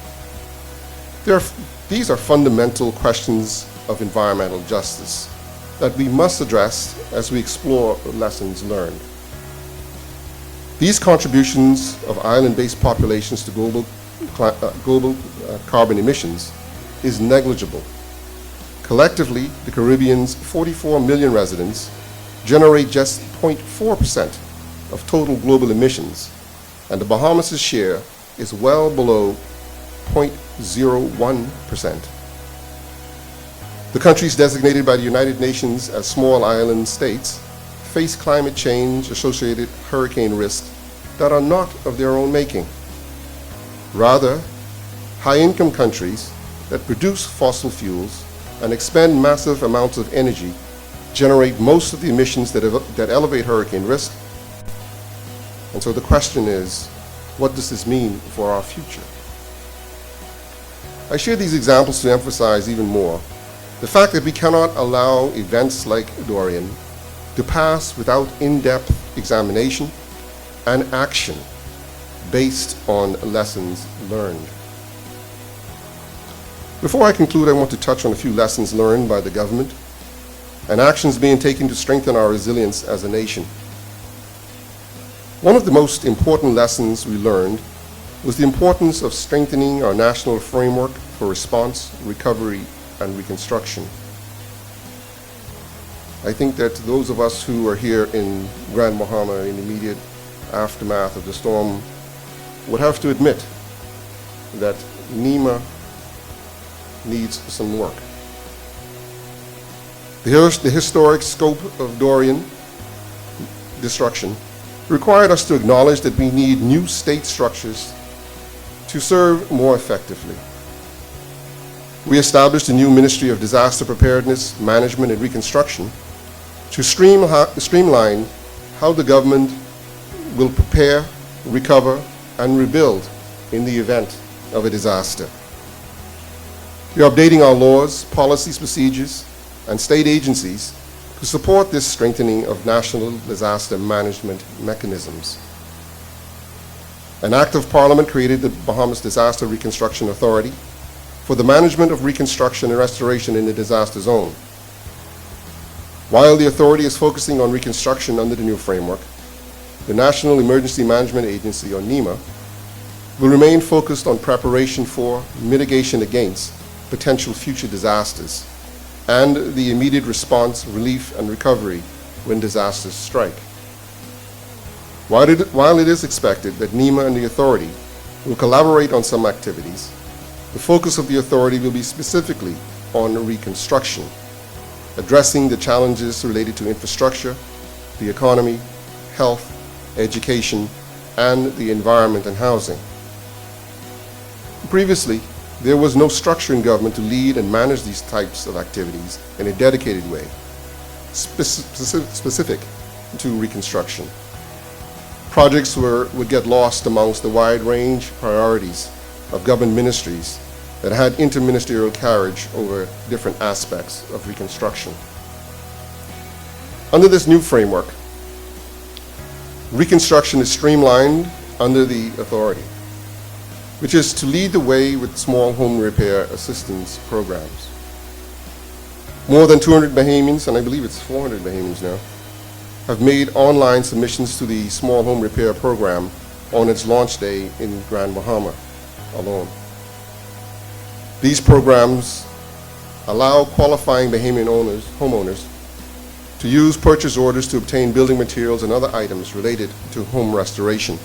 These are fundamental questions of environmental justice that we must address as we explore lessons learned. These contributions of island-based populations to global carbon emissions is negligible. Collectively, the Caribbean's 44 million residents generate just 0.4% of total global emissions, and the Bahamas' share is well below 0.01%. The countries designated by the United Nations as small island states face climate change-associated hurricane risks that are not of their own making. Rather, high-income countries that produce fossil fuels and expend massive amounts of energy generate most of the emissions that elevate hurricane risk. And so the question is, what does this mean for our future? I share these examples to emphasize even more the fact that we cannot allow events like Dorian to pass without in-depth examination and action based on lessons learned. Before I conclude, I want to touch on a few lessons learned by the government and actions being taken to strengthen our resilience as a nation. One of the most important lessons we learned was the importance of strengthening our national framework for response, recovery, and reconstruction. I think that those of us who are here in Grand Bahama in the immediate aftermath of the storm would have to admit that NEMA needs some work. The historic scope of Dorian destruction required us to acknowledge that we need new state structures to serve more effectively. We established a new Ministry of Disaster Preparedness, Management, and Reconstruction to streamline how the government will prepare, recover, and rebuild in the event of a disaster. We are updating our laws, policies, procedures, and state agencies to support this strengthening of national disaster management mechanisms. An act of Parliament created the Bahamas Disaster Reconstruction Authority for the management of reconstruction and restoration in the disaster zone. While the authority is focusing on reconstruction under the new framework, the National Emergency Management Agency, or NEMA, will remain focused on preparation for, mitigation against potential future disasters, and the immediate response, relief, and recovery when disasters strike. While it is expected that NEMA and the authority will collaborate on some activities, the focus of the authority will be specifically on reconstruction, addressing the challenges related to infrastructure, the economy, health, education, and the environment and housing. Previously, there was no structure in government to lead and manage these types of activities in a dedicated way, specific to reconstruction. Projects would get lost amongst the wide range priorities of government ministries that had interministerial carriage over different aspects of reconstruction. Under this new framework, reconstruction is streamlined under the authority, which is to lead the way with small home repair assistance programs. More than 200 Bahamians, and I believe it's 400 Bahamians now, have made online submissions to the small home repair program on its launch day in Grand Bahama alone. These programs allow qualifying Bahamian homeowners to use purchase orders to obtain building materials and other items related to home restoration.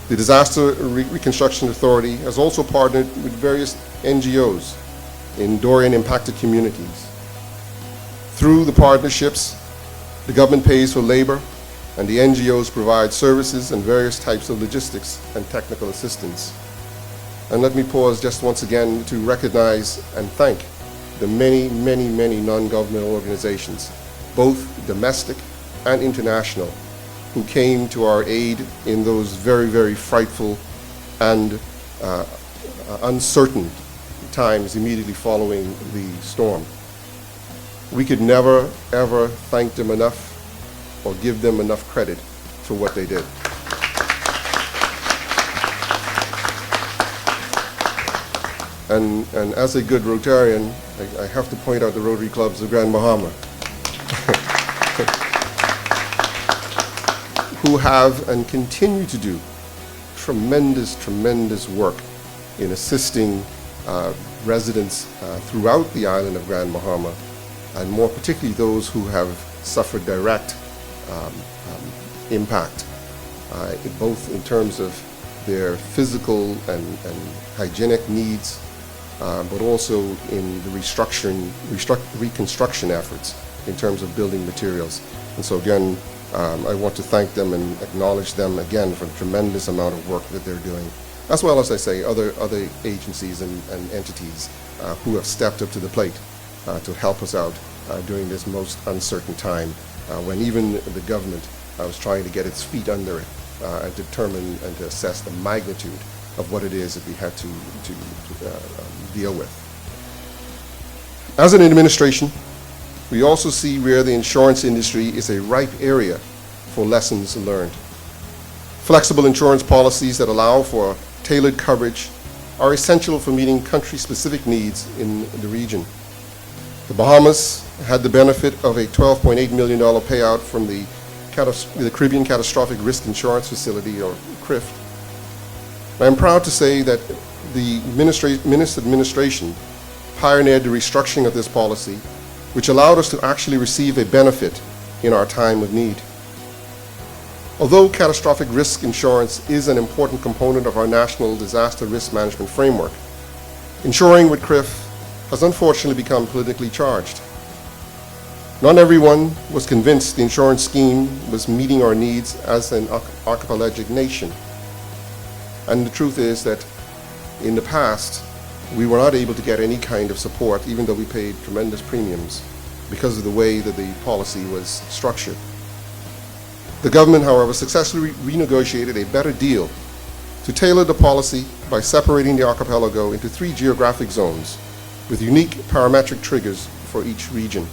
The Disaster Reconstruction Authority has also partnered with various NGOs in Dorian impacted communities. Through the partnerships, the government pays for labor and the NGOs provide services and various types of logistics and technical assistance. And let me pause just once again to recognize and thank the many, many, many non-governmental organizations, both domestic and international, who came to our aid in those very, very frightful and uncertain times immediately following the storm. We could never, ever thank them enough or give them enough credit for what they did. And as a good Rotarian, I have to point out the Rotary Clubs of Grand Bahama, who have and continue to do tremendous, tremendous work in assisting residents throughout the island of Grand Bahama, and more particularly those who have suffered direct impact, both in terms of their physical and hygienic needs, but also in the reconstruction efforts in terms of building materials. And so again, I want to thank them and acknowledge them again for the tremendous amount of work that they're doing, as well as I say, other agencies and entities who have stepped up to the plate to help us out during this most uncertain time, when even the government was trying to get its feet under it and determine and to assess the magnitude of what it is that we had to deal with. As an administration, we also see where the insurance industry is a ripe area for lessons learned. Flexible insurance policies that allow for tailored coverage are essential for meeting country-specific needs in the region. The Bahamas had the benefit of a $12.8 million payout from the Caribbean Catastrophic Risk Insurance Facility, or CRIF. I am proud to say that the administration pioneered the restructuring of this policy, which allowed us to actually receive a benefit in our time of need. Although catastrophic risk insurance is an important component of our national disaster risk management framework, insuring with CRIF has unfortunately become politically charged. Not everyone was convinced the insurance scheme was meeting our needs as an archipelagic nation. And the truth is that in the past, we were not able to get any kind of support, even though we paid tremendous premiums, because of the way that the policy was structured. The government, however, successfully renegotiated a better deal to tailor the policy by separating the archipelago into 3 geographic zones with unique parametric triggers for each region.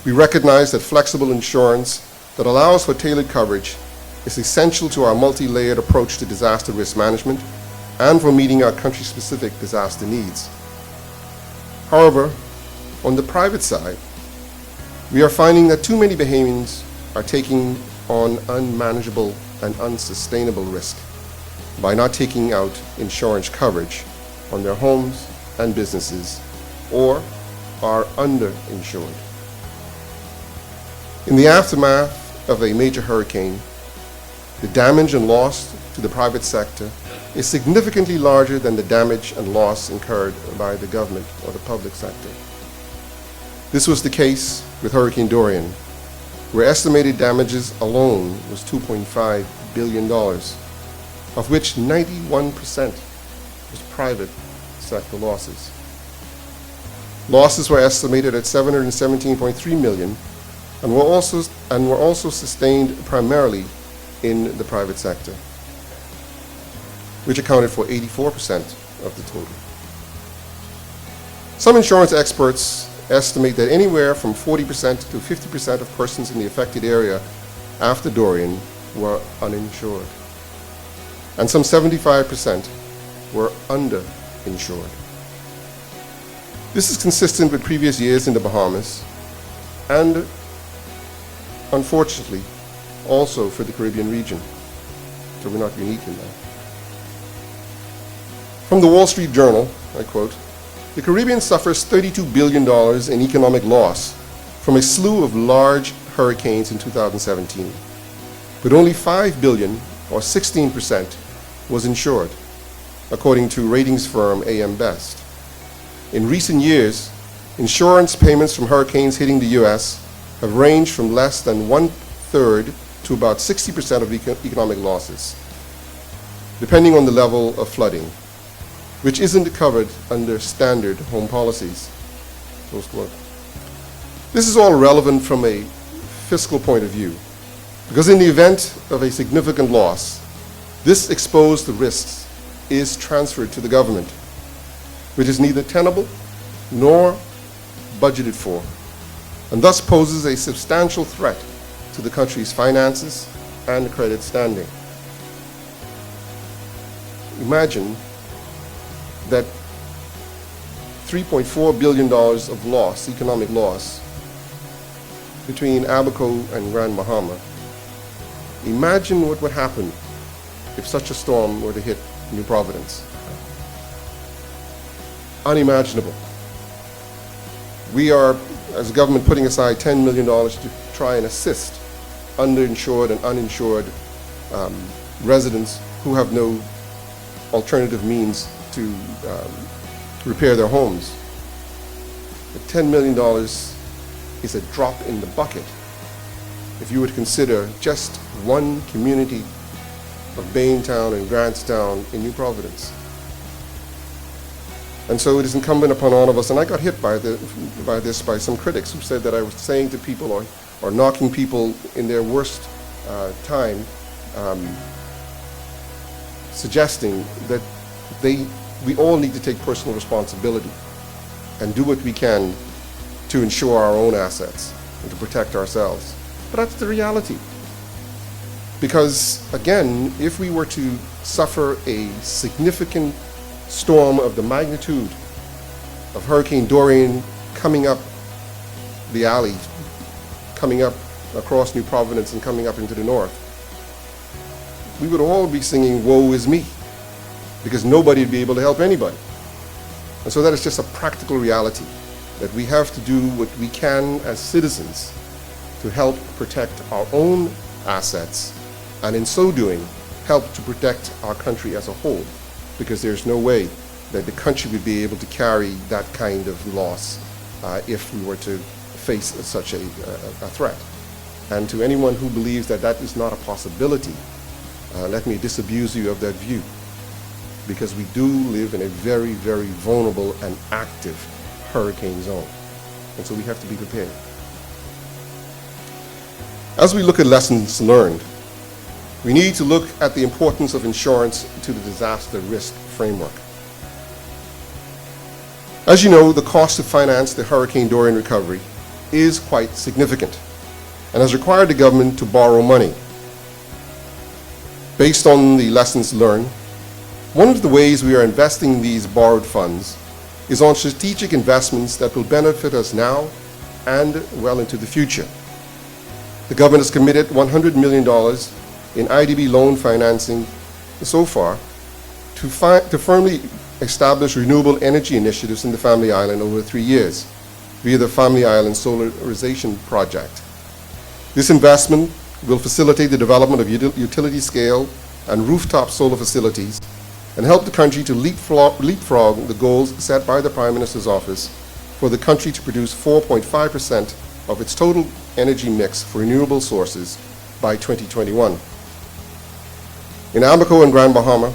We recognize that flexible insurance that allows for tailored coverage is essential to our multi-layered approach to disaster risk management and for meeting our country-specific disaster needs. However, on the private side, we are finding that too many Bahamians are taking on unmanageable and unsustainable risk by not taking out insurance coverage on their homes and businesses, or are underinsured. In the aftermath of a major hurricane, the damage and loss to the private sector is significantly larger than the damage and loss incurred by the government or the public sector. This was the case with Hurricane Dorian, where estimated damages alone was $2.5 billion, of which 91% was private sector losses. Losses were estimated at $717.3 million and were also sustained primarily in the private sector, which accounted for 84% of the total. Some insurance experts estimate that anywhere from 40% to 50% of persons in the affected area after Dorian were uninsured, and some 75% were underinsured. This is consistent with previous years in the Bahamas, and unfortunately also for the Caribbean region, so we're not unique in that. From the Wall Street Journal, I quote, "The Caribbean suffers $32 billion in economic loss from a slew of large hurricanes in 2017, but only $5 billion, or 16%, was insured, according to ratings firm AM Best. In recent years, insurance payments from hurricanes hitting the U.S. have ranged from less than 1/3 to about 60% of economic losses, depending on the level of flooding, which isn't covered under standard home policies." Close quote. This is all relevant from a fiscal point of view, because in the event of a significant loss, this exposed risks is transferred to the government, which is neither tenable nor budgeted for, and thus poses a substantial threat to the country's finances and credit standing. Imagine that $3.4 billion of loss, economic loss, between Abaco and Grand Bahama. Imagine what would happen if such a storm were to hit New Providence. Unimaginable. We are, as a government, putting aside $10 million to try and assist underinsured and uninsured residents who have no alternative means to repair their homes. But $10 million is a drop in the bucket if you would consider just one community of Baintown and Grantstown in New Providence. And so it is incumbent upon all of us, and I got hit by this by some critics who said that I was saying to people or knocking people in their worst time, suggesting that we all need to take personal responsibility and do what we can to insure our own assets and to protect ourselves. But that's the reality. Because again, if we were to suffer a significant storm of the magnitude of Hurricane Dorian coming up the alley, coming up across New Providence and coming up into the north, we would all be singing, "Woe is me," because nobody would be able to help anybody. And so that is just a practical reality, that we have to do what we can as citizens to help protect our own assets and in so doing, help to protect our country as a whole, because there's no way that the country would be able to carry that kind of loss if we were to face such a threat. And to anyone who believes that that is not a possibility, let me disabuse you of that view, because we do live in a very, very vulnerable and active hurricane zone. And so we have to be prepared. As we look at lessons learned, we need to look at the importance of insurance to the disaster risk framework. As you know, the cost to finance the Hurricane Dorian recovery is quite significant and has required the government to borrow money. Based on the lessons learned, one of the ways we are investing these borrowed funds is on strategic investments that will benefit us now and well into the future. The government has committed $100 million in IDB loan financing so far to firmly establish renewable energy initiatives in the Family Island over 3 years via the Family Island Solarization Project. This investment will facilitate the development of utility scale and rooftop solar facilities and help the country to leapfrog the goals set by the Prime Minister's office for the country to produce 4.5% of its total energy mix for renewable sources by 2021. In Abaco and Grand Bahama,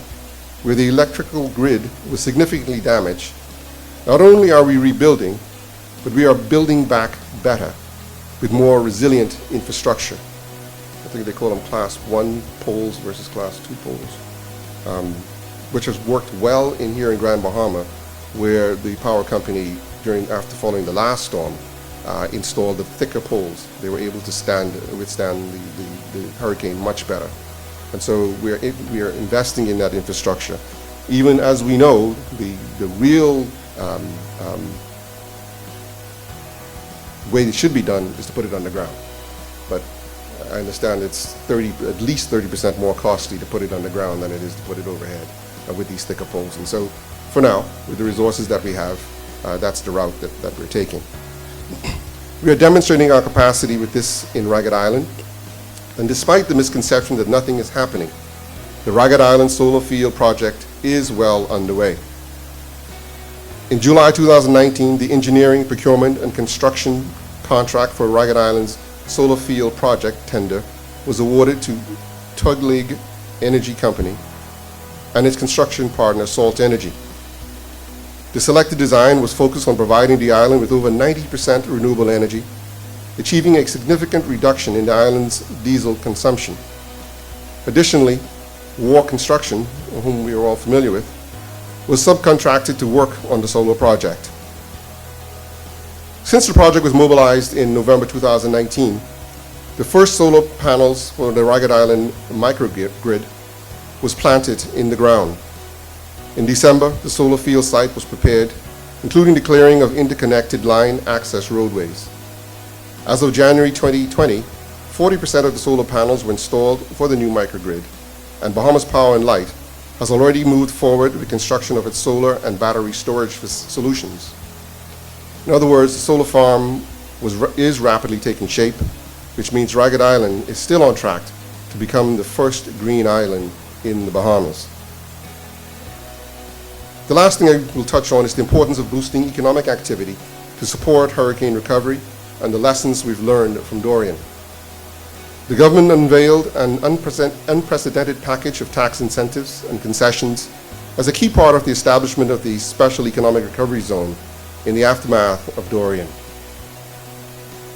where the electrical grid was significantly damaged, not only are we rebuilding, but we are building back better with more resilient infrastructure. I think they call them class 1 poles versus class 2 poles, which has worked well in here in Grand Bahama, where the power company, after following the last storm, installed the thicker poles. They were able to withstand the hurricane much better. And so we are investing in that infrastructure, even as we know the real way it should be done is to put it underground. But I understand it's at least 30% more costly to put it underground than it is to put it overhead with these thicker poles. And so for now, with the resources that we have, that's the route that we're taking. We are demonstrating our capacity with this in Ragged Island. And despite the misconception that nothing is happening, the Ragged Island Solar Field project is well underway. In July 2019, the engineering, procurement, and construction contract for Ragged Island's Solar Field project tender was awarded to Tug League Energy Company and its construction partner, Salt Energy. The selected design was focused on providing the island with over 90% renewable energy, achieving a significant reduction in the island's diesel consumption. Additionally, War Construction, whom we are all familiar with, was subcontracted to work on the solar project. Since the project was mobilized in November 2019, the first solar panels for the Ragged Island microgrid was planted in the ground. In December, the solar field site was prepared, including the clearing of interconnected line access roadways. As of January 2020, 40% of the solar panels were installed for the new microgrid, and Bahamas Power and Light has already moved forward with construction of its solar and battery storage solutions. In other words, the solar farm is rapidly taking shape, which means Ragged Island is still on track to become the first green island in the Bahamas. The last thing I will touch on is the importance of boosting economic activity to support hurricane recovery and the lessons we've learned from Dorian. The government unveiled an unprecedented package of tax incentives and concessions as a key part of the establishment of the Special Economic Recovery Zone in the aftermath of Dorian.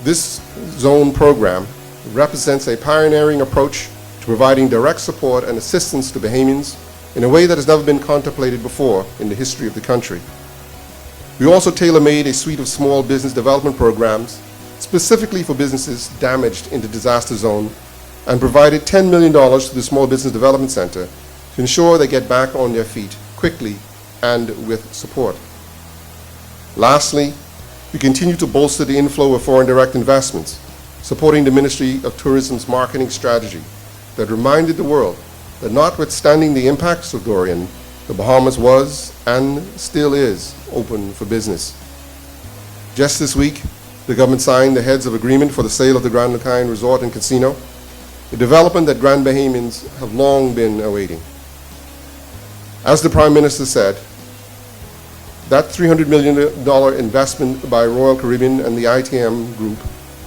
This zone program represents a pioneering approach to providing direct support and assistance to Bahamians in a way that has never been contemplated before in the history of the country. We also tailor-made a suite of small business development programs specifically for businesses damaged in the disaster zone and provided $10 million to the Small Business Development Center to ensure they get back on their feet quickly and with support. Lastly, we continue to bolster the inflow of foreign direct investments, supporting the Ministry of Tourism's marketing strategy that reminded the world that notwithstanding the impacts of Dorian, the Bahamas was and still is open for business. Just this week, the government signed the heads of agreement for the sale of the Grand Bahama Resort and Casino, a development that Grand Bahamians have long been awaiting. As the Prime Minister said, that $300 million investment by Royal Caribbean and the ITM Group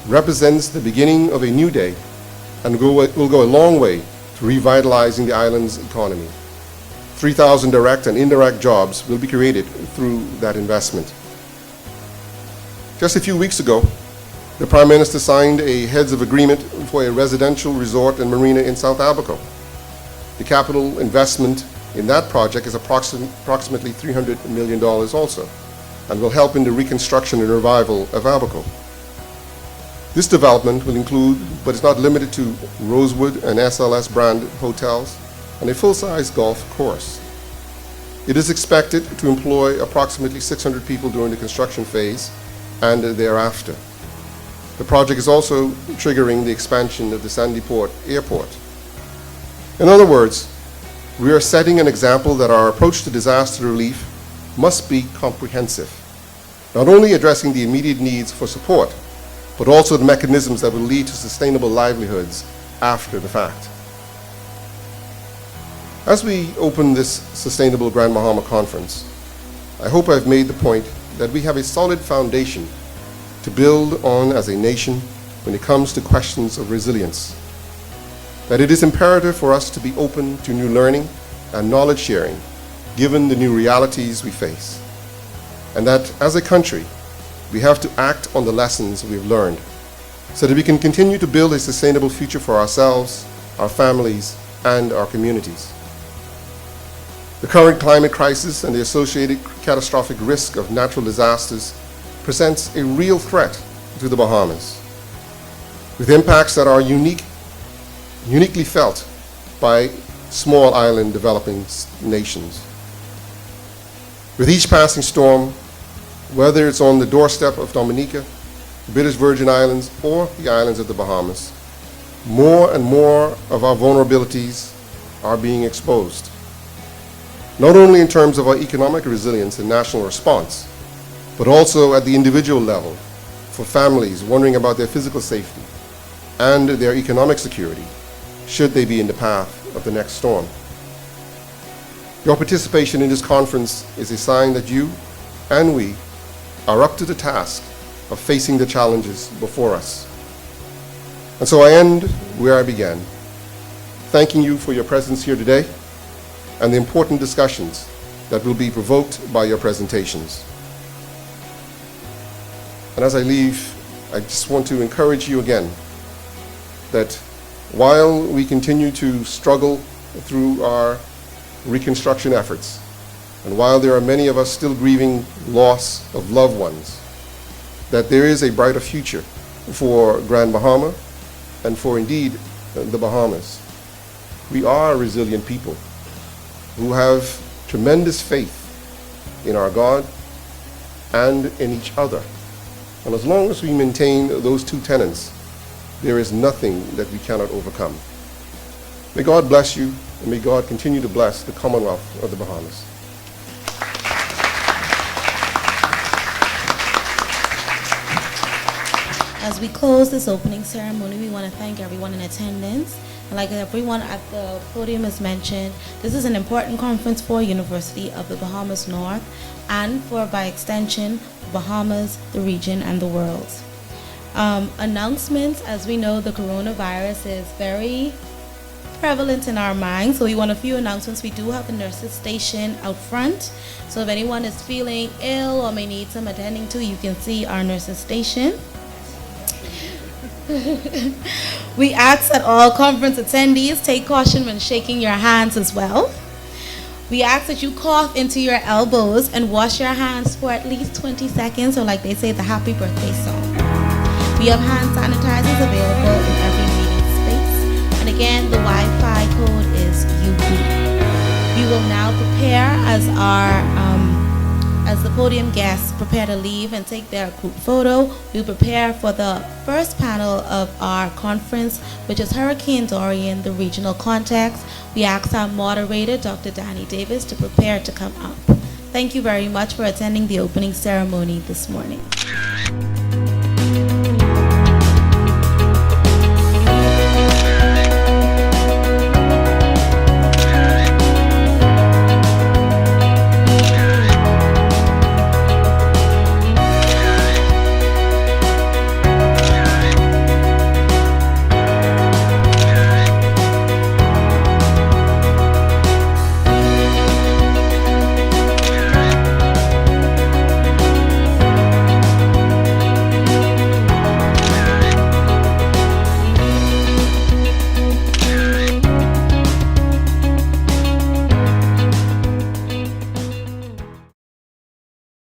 represents the beginning of a new day and will go a long way to revitalizing the island's economy. 3,000 direct and indirect jobs will be created through that investment. Just a few weeks ago, the Prime Minister signed a heads of agreement for a residential resort and marina in South Abaco. The capital investment in that project is approximately $300 million also, and will help in the reconstruction and revival of Abaco. This development will include, but is not limited to, Rosewood and SLS brand hotels and a full-size golf course. It is expected to employ approximately 600 people during the construction phase and thereafter. The project is also triggering the expansion of the Sandyport Airport. In other words, we are setting an example that our approach to disaster relief must be comprehensive, not only addressing the immediate needs for support, but also the mechanisms that will lead to sustainable livelihoods after the fact. As we open this sustainable Grand Bahama Conference, I hope I've made the point that we have a solid foundation to build on as a nation when it comes to questions of resilience. That it is imperative for us to be open to new learning and knowledge sharing, given the new realities we face. And that as a country, we have to act on the lessons we've learned so that we can continue to build a sustainable future for ourselves, our families, and our communities. The current climate crisis and the associated catastrophic risk of natural disasters presents a real threat to the Bahamas, with impacts that are uniquely felt by small island developing nations. With each passing storm, whether it's on the doorstep of Dominica, the British Virgin Islands, or the islands of the Bahamas, more and more of our vulnerabilities are being exposed. Not only in terms of our economic resilience and national response, but also at the individual level for families wondering about their physical safety and their economic security, should they be in the path of the next storm. Your participation in this conference is a sign that you and we are up to the task of facing the challenges before us. And so I end where I began, thanking you for your presence here today and the important discussions that will be provoked by your presentations. And as I leave, I just want to encourage you again that while we continue to struggle through our reconstruction efforts, and while there are many of us still grieving loss of loved ones, that there is a brighter future for Grand Bahama and for indeed the Bahamas. We are a resilient people who have tremendous faith in our God and in each other. And as long as we maintain those two tenets, there is nothing that we cannot overcome. May God bless you, and may God continue to bless the Commonwealth of the Bahamas. As we close this opening ceremony, we want to thank everyone in attendance. And like everyone at the podium has mentioned, this is an important conference for University of the Bahamas North and for, by extension, Bahamas, the region, and the world. Announcements, as we know, the coronavirus is very prevalent in our minds, so we want a few announcements. We do have a nurses station out front, so if anyone is feeling ill or may need some attending to, you can see our nurses station. We ask that all conference attendees take caution when shaking your hands as well. We ask that you cough into your elbows and wash your hands for at least 20 seconds, or like they say, the happy birthday song. We have hand sanitizers available in every meeting space. And again, the Wi-Fi code is UB. We will now prepare as the podium guests prepare to leave and take their group photo. We prepare for the first panel of our conference, which is Hurricane Dorian, the regional context. We ask our moderator, Dr. Danny Davis, to prepare to come up. Thank you very much for attending the opening ceremony this morning.